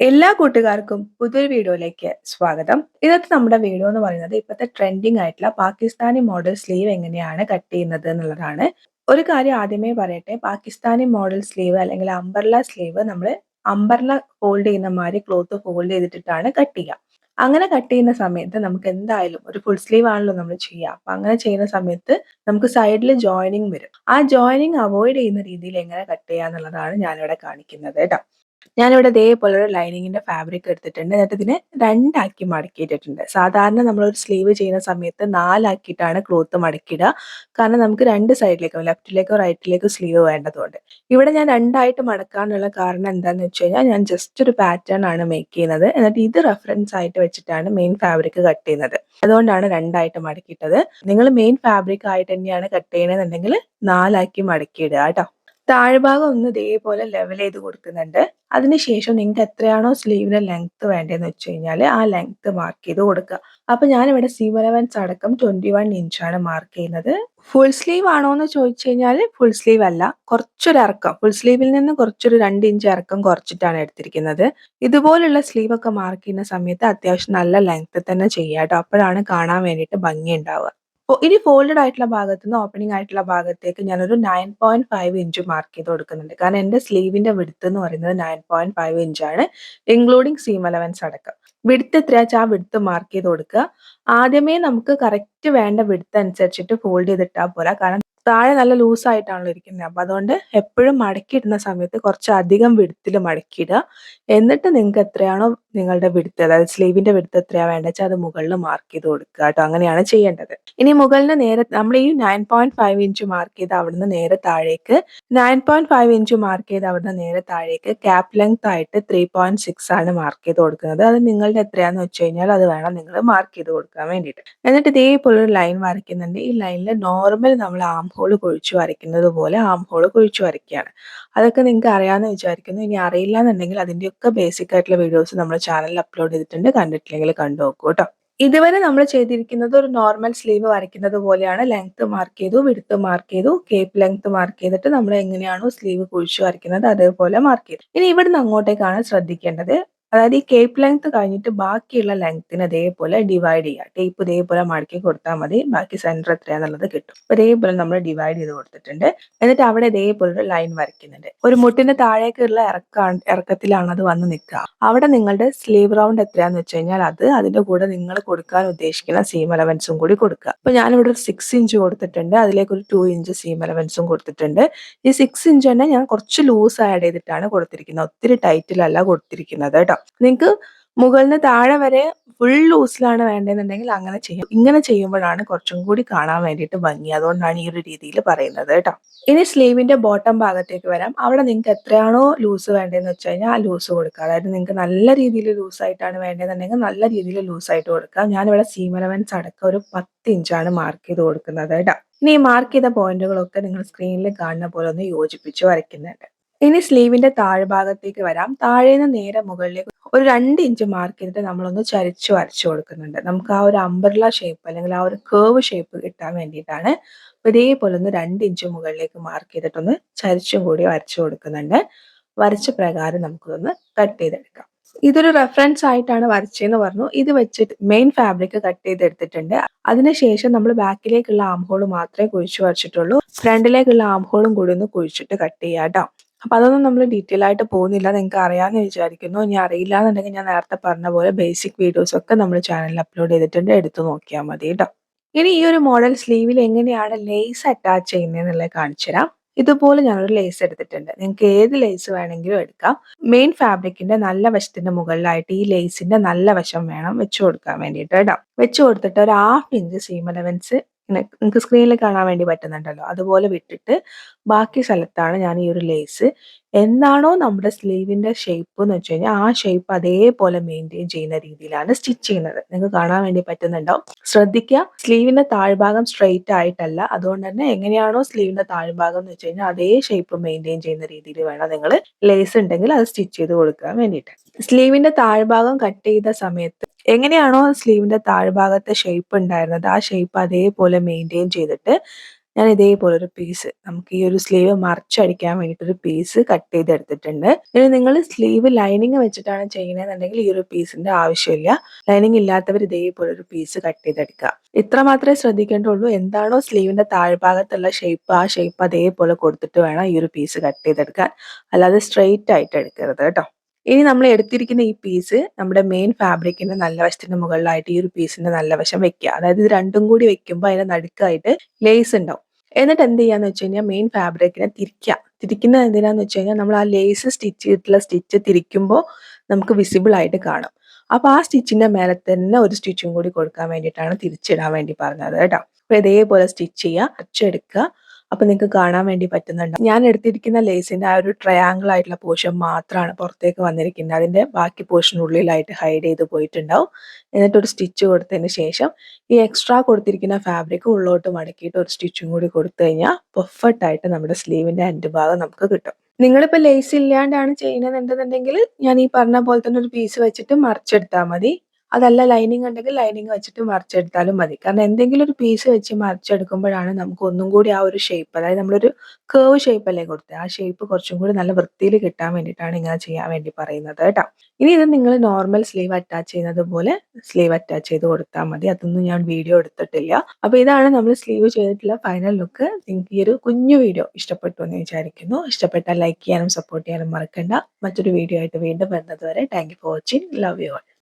എല്ലാ കൂട്ടുകാർക്കും പുതിയൊരു വീഡിയോയിലേക്ക് സ്വാഗതം. ഇന്നത്തെ നമ്മുടെ വീഡിയോ എന്ന് പറയുന്നത് ഇപ്പോഴത്തെ ട്രെൻഡിങ് ആയിട്ടുള്ള പാകിസ്ഥാനി മോഡൽ സ്ലീവ് എങ്ങനെയാണ് കട്ട് ചെയ്യുന്നത് എന്നുള്ളതാണ്. ഒരു കാര്യം ആദ്യമേ പറയട്ടെ, പാകിസ്ഥാനി മോഡൽ സ്ലീവ് അല്ലെങ്കിൽ അംബർല സ്ലീവ് നമ്മൾ അംബർല ഫോൾഡ് ചെയ്യുന്ന മാതിരി ക്ലോത്ത് ഫോൾഡ് ചെയ്തിട്ടാണ് കട്ട് ചെയ്യുക. അങ്ങനെ കട്ട് ചെയ്യുന്ന സമയത്ത് നമുക്ക് എന്തായാലും ഒരു ഫുൾ സ്ലീവ് ആണല്ലോ നമ്മൾ ചെയ്യുക. അപ്പൊ അങ്ങനെ ചെയ്യുന്ന സമയത്ത് നമുക്ക് സൈഡിൽ ജോയിനിങ് വരും. ആ ജോയിനിങ് അവോയ്ഡ് ചെയ്യുന്ന രീതിയിൽ എങ്ങനെ കട്ട് ചെയ്യുക എന്നുള്ളതാണ് ഞാനിവിടെ കാണിക്കുന്നത് കേട്ടോ. ഞാനിവിടെ ഇതേപോലെ ഒരു ലൈനിങ്ങിന്റെ ഫാബ്രിക് എടുത്തിട്ടുണ്ട്. എന്നിട്ട് ഇതിനെ രണ്ടാക്കി മടക്കിയിട്ടിട്ടുണ്ട്. സാധാരണ നമ്മളൊരു സ്ലീവ് ചെയ്യുന്ന സമയത്ത് നാലാക്കിയിട്ടാണ് ക്ലോത്ത് മടക്കിയിടുക. കാരണം നമുക്ക് രണ്ട് സൈഡിലേക്കും ലെഫ്റ്റിലേക്കോ റൈറ്റിലേക്കോ സ്ലീവ് വേണ്ടതുകൊണ്ട്. ഇവിടെ ഞാൻ രണ്ടായിട്ട് മടക്കാനുള്ള കാരണം എന്താണെന്ന് വെച്ച് കഴിഞ്ഞാൽ ഞാൻ ജസ്റ്റ് ഒരു പാറ്റേൺ ആണ് മേക്ക് ചെയ്യുന്നത്. എന്നിട്ട് ഇത് റെഫറൻസ് ആയിട്ട് വെച്ചിട്ടാണ് മെയിൻ ഫാബ്രിക് കട്ട് ചെയ്യുന്നത്. അതുകൊണ്ടാണ് രണ്ടായിട്ട് മടക്കിയിട്ടത്. നിങ്ങൾ മെയിൻ ഫാബ്രിക് ആയിട്ട് തന്നെയാണ് കട്ട് ചെയ്യണമെന്നുണ്ടെങ്കിൽ നാലാക്കി മടക്കിയിടുക കേട്ടോ. താഴ്ഭാഗം ഒന്ന് ഇതേപോലെ ലെവൽ ചെയ്ത് കൊടുക്കുന്നുണ്ട്. അതിനുശേഷം നിങ്ങൾക്ക് എത്രയാണോ സ്ലീവിന് ലെങ്ത് വേണ്ടതെന്ന് വെച്ച് കഴിഞ്ഞാൽ ആ ലെങ്ത് മാർക്ക് ചെയ്ത് കൊടുക്കുക. അപ്പൊ ഞാനിവിടെ സീം അലവൻസ് അടക്കം 21 ഇഞ്ചാണ് മാർക്ക് ചെയ്യുന്നത്. ഫുൾ സ്ലീവ് ആണോ എന്ന് ചോദിച്ചു കഴിഞ്ഞാൽ ഫുൾ സ്ലീവ് അല്ല, കുറച്ചൊരു ഇറക്കം, ഫുൾ സ്ലീവിൽ നിന്ന് കുറച്ചൊരു 2 ഇഞ്ച് ഇറക്കം കുറച്ചിട്ടാണ് എടുത്തിരിക്കുന്നത്. ഇതുപോലുള്ള സ്ലീവ് ഒക്കെ മാർക്ക് ചെയ്യുന്ന സമയത്ത് അത്യാവശ്യം നല്ല ലെങ്ത് തന്നെ ചെയ്യാം കേട്ടോ. അപ്പോഴാണ് കാണാൻ വേണ്ടിയിട്ട് ഭംഗി ഉണ്ടാവുക. ഇനി ഫോൾഡഡ് ആയിട്ടുള്ള ഭാഗത്ത് നിന്ന് ഓപ്പണിംഗ് ആയിട്ടുള്ള ഭാഗത്തേക്ക് ഞാനൊരു 9.5 ഇഞ്ച് മാർക്ക് ചെയ്ത് കൊടുക്കുന്നുണ്ട്. കാരണം എൻ്റെ സ്ലീവിന്റെ വിഡ്ത്ത് എന്ന് പറയുന്നത് 9.5 ഇഞ്ചാണ്, ഇൻക്ലൂഡിങ് സീം അലവൻസ് അടക്കം. വിഡ്ത്ത് എത്രയാച്ചാൽ ആ വിഡ്ത്ത് മാർക്ക് ചെയ്ത് കൊടുക്കുക. ആദ്യമേ നമുക്ക് കറക്റ്റ് വേണ്ട വിഡ്ത്ത് അനുസരിച്ചിട്ട് ഫോൾഡ് ചെയ്തിട്ടാൽ പോരാ. കാരണം താഴെ നല്ല ലൂസ് ആയിട്ടാണല്ലോ ഇരിക്കുന്നത്. അപ്പൊ അതുകൊണ്ട് എപ്പോഴും മടക്കിയിടുന്ന സമയത്ത് കുറച്ച് അധികം വിഡ്ത്തിൽ മടക്കിയിടുക. എന്നിട്ട് നിങ്ങൾക്ക് എത്രയാണോ നിങ്ങളുടെ വിഡ്ത്ത്, അതായത് സ്ലീവിന്റെ വിഡ്ത്ത് എത്രയാ വേണ്ടത് വെച്ചാൽ അത് മുകളിൽ മാർക്ക് ചെയ്ത് കൊടുക്കുക കേട്ടോ. അങ്ങനെയാണ് ചെയ്യേണ്ടത്. ഇനി മുകളിന് നേരെ നമ്മൾ ഈ 9.5 ഇഞ്ച് മാർക്ക് ചെയ്ത് അവിടുന്ന് നേരെ താഴേക്ക് 9.5 ഇഞ്ച് മാർക്ക് ചെയ്ത് അവിടുന്ന് നേരെ താഴേക്ക് ക്യാപ് ലെങ്ത് ആയിട്ട് 3.6 ആണ് മാർക്ക് ചെയ്ത് കൊടുക്കുന്നത്. അത് നിങ്ങളുടെ എത്രയാന്ന് വെച്ച് കഴിഞ്ഞാൽ അത് വേണം നിങ്ങൾ മാർക്ക് ചെയ്ത് കൊടുക്കാൻ വേണ്ടിയിട്ട്. എന്നിട്ട് ഇതേപോലെ ഒരു ലൈൻ വരയ്ക്കുന്നുണ്ട്. ഈ ലൈനിൽ നോർമൽ നമ്മൾ ആം ഹോൾ കുഴിച്ചു വരയ്ക്കുന്നത് പോലെ ആം ഹോൾ കുഴിച്ചു വരയ്ക്കുകയാണ്. അതൊക്കെ നിങ്ങൾക്ക് അറിയാമെന്ന് വിചാരിക്കുന്നു. ഇനി അറിയില്ല എന്നുണ്ടെങ്കിൽ അതിൻ്റെയൊക്കെ ബേസിക് ആയിട്ടുള്ള വീഡിയോസ് നമ്മുടെ ചാനലിൽ അപ്ലോഡ് ചെയ്തിട്ടുണ്ട്. കണ്ടിട്ടില്ലെങ്കിൽ കണ്ടു നോക്കൂ കേട്ടോ. ഇതുവരെ നമ്മൾ ചെയ്തിരിക്കുന്നത് ഒരു നോർമൽ സ്ലീവ് വരയ്ക്കുന്നത് പോലെയാണ്. ലെങ്ത് മാർക്ക് ചെയ്തു, വിഡ്ത്ത് മാർക്ക് ചെയ്തു, കേപ്പ് ലെങ്ത് മാർക്ക് ചെയ്തിട്ട് നമ്മൾ എങ്ങനെയാണോ സ്ലീവ് കുഴിച്ചു വരയ്ക്കുന്നത് അതേപോലെ മാർക്ക് ചെയ്തു. ഇനി ഇവിടുന്ന് അങ്ങോട്ടേക്കാണ് ശ്രദ്ധിക്കേണ്ടത്. അതായത് ഈ കേപ്പ് ലെങ്ത് കഴിഞ്ഞിട്ട് ബാക്കിയുള്ള ലെങ്ത്തിന് ഇതേപോലെ ഡിവൈഡ് ചെയ്യുക. ടേപ്പ് ഇതേപോലെ മടക്കി കൊടുത്താൽ മതി. ബാക്കി സെന്റർ എത്രയാന്നുള്ളത് കിട്ടും. ഇതേപോലെ നമ്മൾ ഡിവൈഡ് ചെയ്ത് കൊടുത്തിട്ടുണ്ട്. എന്നിട്ട് അവിടെ ഇതേപോലെ ഒരു ലൈൻ വരയ്ക്കുന്നുണ്ട്. ഒരു മുട്ടിന് താഴേക്കുള്ള ഇറക്കത്തിലാണ് അത് വന്ന് നിൽക്കുക. അവിടെ നിങ്ങളുടെ സ്ലീവ് റൗണ്ട് എത്രയാന്ന് വെച്ച് കഴിഞ്ഞാൽ അത് അതിന്റെ കൂടെ നിങ്ങൾ കൊടുക്കാൻ ഉദ്ദേശിക്കുന്ന സീം അലവൻസും കൂടി കൊടുക്കുക. അപ്പൊ ഞാനിവിടെ ഒരു 6 ഇഞ്ച് കൊടുത്തിട്ടുണ്ട്. അതിലേക്ക് ഒരു 2 ഇഞ്ച് സീം അലവൻസും കൊടുത്തിട്ടുണ്ട്. ഈ 6 ഇഞ്ച് തന്നെ ഞാൻ കുറച്ച് ലൂസ് ആഡ് ചെയ്തിട്ടാണ് കൊടുത്തിരിക്കുന്നത്. ഒത്തിരി ടൈറ്റിലല്ല കൊടുത്തിരിക്കുന്നത് കേട്ടോ. നിങ്ങൾക്ക് മുകളിൽ നിന്ന് താഴെ വരെ ഫുൾ ലൂസിലാണ് വേണ്ടതെന്നുണ്ടെങ്കിൽ അങ്ങനെ ചെയ്യാം. ഇങ്ങനെ ചെയ്യുമ്പോഴാണ് കുറച്ചും കൂടി കാണാൻ വേണ്ടിയിട്ട് ഭംഗി. അതുകൊണ്ടാണ് ഈ ഒരു രീതിയിൽ പറയുന്നത് കേട്ടോ. ഇനി സ്ലീവിന്റെ ബോട്ടം ഭാഗത്തേക്ക് വരാം. അവിടെ നിങ്ങൾക്ക് എത്രയാണോ ലൂസ് വേണ്ടതെന്ന് വെച്ച് കഴിഞ്ഞാൽ ആ ലൂസ് കൊടുക്കുക. അതായത് നിങ്ങൾക്ക് നല്ല രീതിയിൽ ലൂസ് ആയിട്ടാണ് വേണ്ടതെന്നുണ്ടെങ്കിൽ നല്ല രീതിയിൽ ലൂസ് ആയിട്ട് കൊടുക്കാം. ഞാനിവിടെ സീം അലവൻസ് അടക്കം ഒരു 10 ഇഞ്ചാണ് മാർക്ക് ചെയ്ത് കൊടുക്കുന്നത് കേട്ടോ. ഇനി ഈ മാർക്ക് ചെയ്ത പോയിന്റുകളൊക്കെ നിങ്ങൾ സ്ക്രീനിൽ കാണുന്ന പോലെ ഒന്ന് യോജിപ്പിച്ച് വരയ്ക്കുന്നുണ്ട്. ഇനി സ്ലീവിന്റെ താഴ്ഭാഗത്തേക്ക് വരാം. താഴേന്ന് നേരെ മുകളിലേക്ക് ഒരു 2 ഇഞ്ച് മാർക്ക് ചെയ്തിട്ട് നമ്മളൊന്ന് ചരിച്ച് വരച്ചു കൊടുക്കുന്നുണ്ട്. നമുക്ക് ആ ഒരു അംബ്രല്ല ഷേപ്പ് അല്ലെങ്കിൽ ആ ഒരു കേർവ് ഷേപ്പ് കിട്ടാൻ വേണ്ടിയിട്ടാണ്. ഇതേപോലെ ഒന്ന് 2 ഇഞ്ച് മുകളിലേക്ക് മാർക്ക് ചെയ്തിട്ടൊന്ന് ചരിച്ചും കൂടി വരച്ചു കൊടുക്കുന്നുണ്ട്. വരച്ച പ്രകാരം നമുക്കൊന്ന് കട്ട് ചെയ്തെടുക്കാം. ഇതൊരു റെഫറൻസ് ആയിട്ടാണ് വരച്ചതെന്ന് പറഞ്ഞു. ഇത് വെച്ചിട്ട് മെയിൻ ഫാബ്രിക് കട്ട് ചെയ്തെടുത്തിട്ടുണ്ട്. അതിനുശേഷം നമ്മൾ ബാക്കിലേക്കുള്ള ആം ഹോൾ മാത്രമേ കുഴിച്ചു വരച്ചിട്ടുള്ളൂ. ഫ്രണ്ടിലേക്കുള്ള ആം ഹോളും കൂടി ഒന്ന് കുഴിച്ചിട്ട് കട്ട് ചെയ്യാം കേട്ടോ. അപ്പൊ അതൊന്നും നമ്മൾ ഡീറ്റെയിൽ ആയിട്ട് പോകുന്നില്ല. നിങ്ങൾക്ക് അറിയാമെന്ന് വിചാരിക്കുന്നു. ഇനി അറിയില്ല എന്നുണ്ടെങ്കിൽ ഞാൻ നേരത്തെ പറഞ്ഞ പോലെ ബേസിക് വീഡിയോസ് ഒക്കെ നമ്മൾ ചാനലിൽ അപ്ലോഡ് ചെയ്തിട്ടുണ്ട്. എടുത്തു നോക്കിയാൽ മതി കേട്ടോ. ഇനി ഈ ഒരു മോഡൽ സ്ലീവിൽ എങ്ങനെയാണ് ലേസ് അറ്റാച്ച് ചെയ്യുന്നതെന്നുള്ളത് കാണിച്ചു തരാം. ഇതുപോലെ ഞാനൊരു ലേസ് എടുത്തിട്ടുണ്ട്. നിങ്ങൾക്ക് ഏത് ലേസ് വേണമെങ്കിലും എടുക്കാം. മെയിൻ ഫാബ്രിക്കിന്റെ നല്ല വശത്തിന്റെ മുകളിലായിട്ട് ഈ ലേസിന്റെ നല്ല വശം വേണം വെച്ചു കൊടുക്കാൻ വേണ്ടിയിട്ട് കേട്ടോ. വെച്ചു കൊടുത്തിട്ട് ഒരു 1/2 ഇഞ്ച് സീം അലവൻസ് നിങ്ങൾക്ക് സ്ക്രീനിൽ കാണാൻ വേണ്ടി പറ്റുന്നുണ്ടല്ലോ, അതുപോലെ വിട്ടിട്ട് ബാക്കി സ്ഥലത്താണ് ഞാൻ ഈ ഒരു ലേസ് എന്താണോ നമ്മുടെ സ്ലീവിന്റെ ഷേപ്പ് എന്ന് വെച്ച് കഴിഞ്ഞാൽ ആ ഷേപ്പ് അതേപോലെ മെയിൻറ്റെയിൻ ചെയ്യുന്ന രീതിയിലാണ് സ്റ്റിച്ച് ചെയ്യുന്നത്. നിങ്ങൾക്ക് കാണാൻ വേണ്ടി പറ്റുന്നുണ്ടാവും. ശ്രദ്ധിക്കുക, സ്ലീവിന്റെ താഴ്ഭാഗം സ്ട്രെയിറ്റ് ആയിട്ടല്ല. അതുകൊണ്ട് തന്നെ എങ്ങനെയാണോ സ്ലീവിന്റെ താഴ്ഭാഗം എന്ന് വെച്ച് കഴിഞ്ഞാൽ അതേ ഷേപ്പ് മെയിൻറ്റെയിൻ ചെയ്യുന്ന രീതിയിൽ വേണം നിങ്ങൾ ലേസ് ഉണ്ടെങ്കിൽ അത് സ്റ്റിച്ച് ചെയ്ത് കൊടുക്കാൻ വേണ്ടിയിട്ട്. സ്ലീവിന്റെ താഴ്ഭാഗം കട്ട് ചെയ്ത സമയത്ത് എങ്ങനെയാണോ സ്ലീവിന്റെ താഴ്ഭാഗത്തെ ഷേപ്പ് ഉണ്ടായിരുന്നത് ആ ഷേപ്പ് അതേപോലെ മെയിൻറ്റെയിൻ ചെയ്തിട്ട് ഞാൻ ഇതേപോലൊരു പീസ് നമുക്ക് ഈ ഒരു സ്ലീവ് മറിച്ചടിക്കാൻ വേണ്ടിയിട്ടൊരു പീസ് കട്ട് ചെയ്തെടുത്തിട്ടുണ്ട്. ഇനി നിങ്ങൾ സ്ലീവ് ലൈനിങ് വെച്ചിട്ടാണ് ചെയ്യണതെന്നുണ്ടെങ്കിൽ ഈ ഒരു പീസിന്റെ ആവശ്യമില്ല. ലൈനിങ് ഇല്ലാത്തവർ ഇതേപോലൊരു പീസ് കട്ട് ചെയ്തെടുക്കുക. ഇത്ര മാത്രമേ ശ്രദ്ധിക്കേണ്ടുള്ളൂ. എന്താണോ സ്ലീവിന്റെ താഴ്ഭാഗത്തുള്ള ഷേപ്പ് ആ ഷേപ്പ് അതേപോലെ കൊടുത്തിട്ട് വേണം ഈ ഒരു പീസ് കട്ട് ചെയ്തെടുക്കാൻ. അല്ലാതെ സ്ട്രെയിറ്റ് ആയിട്ട് എടുക്കരുത് കേട്ടോ. ഇനി നമ്മൾ എടുത്തിരിക്കുന്ന ഈ പീസ് നമ്മുടെ മെയിൻ ഫാബ്രിക്കിന്റെ നല്ല വശത്തിന്റെ മുകളിലായിട്ട് ഈ ഒരു പീസിന്റെ നല്ല വശം വെക്കുക. അതായത് ഇത് രണ്ടും കൂടി വെക്കുമ്പോൾ അതിന്റെ നടുക്കായിട്ട് ലേസ് ഉണ്ടാവും. എന്നിട്ട് എന്ത് ചെയ്യാന്ന് വെച്ച് കഴിഞ്ഞാൽ മെയിൻ ഫാബ്രിക്കിനെ തിരിക്കുക. തിരിക്കുന്നത് എന്തിനാന്ന് വെച്ച് കഴിഞ്ഞാൽ നമ്മൾ ആ ലേസ് സ്റ്റിച്ച് ചെയ്തിട്ടുള്ള സ്റ്റിച്ച് തിരിക്കുമ്പോൾ നമുക്ക് വിസിബിൾ ആയിട്ട് കാണും. അപ്പൊ ആ സ്റ്റിച്ചിന്റെ മേലെ തന്നെ ഒരു സ്റ്റിച്ചും കൂടി കൊടുക്കാൻ വേണ്ടിയിട്ടാണ് തിരിച്ചിടാൻ വേണ്ടി പറഞ്ഞത് കേട്ടോ. അപ്പൊ ഇതേപോലെ സ്റ്റിച്ച് ചെയ്യുക, അച്ചെടുക്കുക. അപ്പൊ നിങ്ങൾക്ക് കാണാൻ വേണ്ടി പറ്റുന്നുണ്ട്. ഞാൻ എടുത്തിരിക്കുന്ന ലേസിന്റെ ആ ഒരു ട്രയാങ്കിൾ ആയിട്ടുള്ള പോർഷൻ മാത്രമാണ് പുറത്തേക്ക് വന്നിരിക്കുന്നത്. അതിന്റെ ബാക്കി പോർഷൻ ഉള്ളിലായിട്ട് ഹൈഡ് ചെയ്ത് പോയിട്ടുണ്ടാവും. എന്നിട്ട് ഒരു സ്റ്റിച്ച് കൊടുത്തതിന് ശേഷം ഈ എക്സ്ട്രാ കൊടുത്തിരിക്കുന്ന ഫാബ്രിക് ഉള്ളോട്ട് മടക്കിയിട്ട് ഒരു സ്റ്റിച്ചും കൂടി കൊടുത്തു കഴിഞ്ഞാൽ പെർഫെക്റ്റ് ആയിട്ട് നമ്മുടെ സ്ലീവിന്റെ എൻഡ് ഭാഗം നമുക്ക് കിട്ടും. നിങ്ങളിപ്പോൾ ലേസ് ഇല്ലാണ്ടാണ് ചെയ്യുന്നതെന്നുണ്ടെങ്കിൽ ഞാൻ ഈ പറഞ്ഞ പോലെ തന്നെ ഒരു പീസ് വെച്ചിട്ട് മറിച്ചെടുത്താൽ മതി. അതല്ല ലൈനിങ് ഉണ്ടെങ്കിൽ ലൈനിങ് വെച്ചിട്ട് മറിച്ചെടുത്താലും മതി. കാരണം എന്തെങ്കിലും ഒരു പീസ് വെച്ച് മറിച്ചെടുക്കുമ്പോഴാണ് നമുക്ക് ഒന്നും കൂടി ആ ഒരു ഷേപ്പ്, അതായത് നമ്മളൊരു കേർവ് ഷേപ്പ് അല്ലേ കൊടുത്തത്, ആ ഷേപ്പ് കുറച്ചും കൂടി നല്ല വൃത്തിയിൽ കിട്ടാൻ വേണ്ടിയിട്ടാണ് ഇങ്ങനെ ചെയ്യാൻ വേണ്ടി പറയുന്നത് കേട്ടോ. ഇനി ഇത് നിങ്ങൾ നോർമൽ സ്ലീവ് അറ്റാച്ച് ചെയ്യുന്നത് പോലെ സ്ലീവ് അറ്റാച്ച് ചെയ്ത് കൊടുത്താൽ മതി. അതൊന്നും ഞാൻ വീഡിയോ എടുത്തിട്ടില്ല. അപ്പോൾ ഇതാണ് നമ്മൾ സ്ലീവ് ചെയ്തിട്ടുള്ള ഫൈനൽ ലുക്ക്. നിങ്ങൾക്ക് ഈ ഒരു കുഞ്ഞു വീഡിയോ ഇഷ്ടപ്പെട്ടു എന്ന് വിചാരിക്കുന്നു. ഇഷ്ടപ്പെട്ടാൽ ലൈക്ക് ചെയ്യാനും സപ്പോർട്ട് ചെയ്യാനും മറക്കണ്ട. മറ്റൊരു വീഡിയോ ആയിട്ട് വീണ്ടും വരുന്നത് വരെ thank you for watching. Love you all.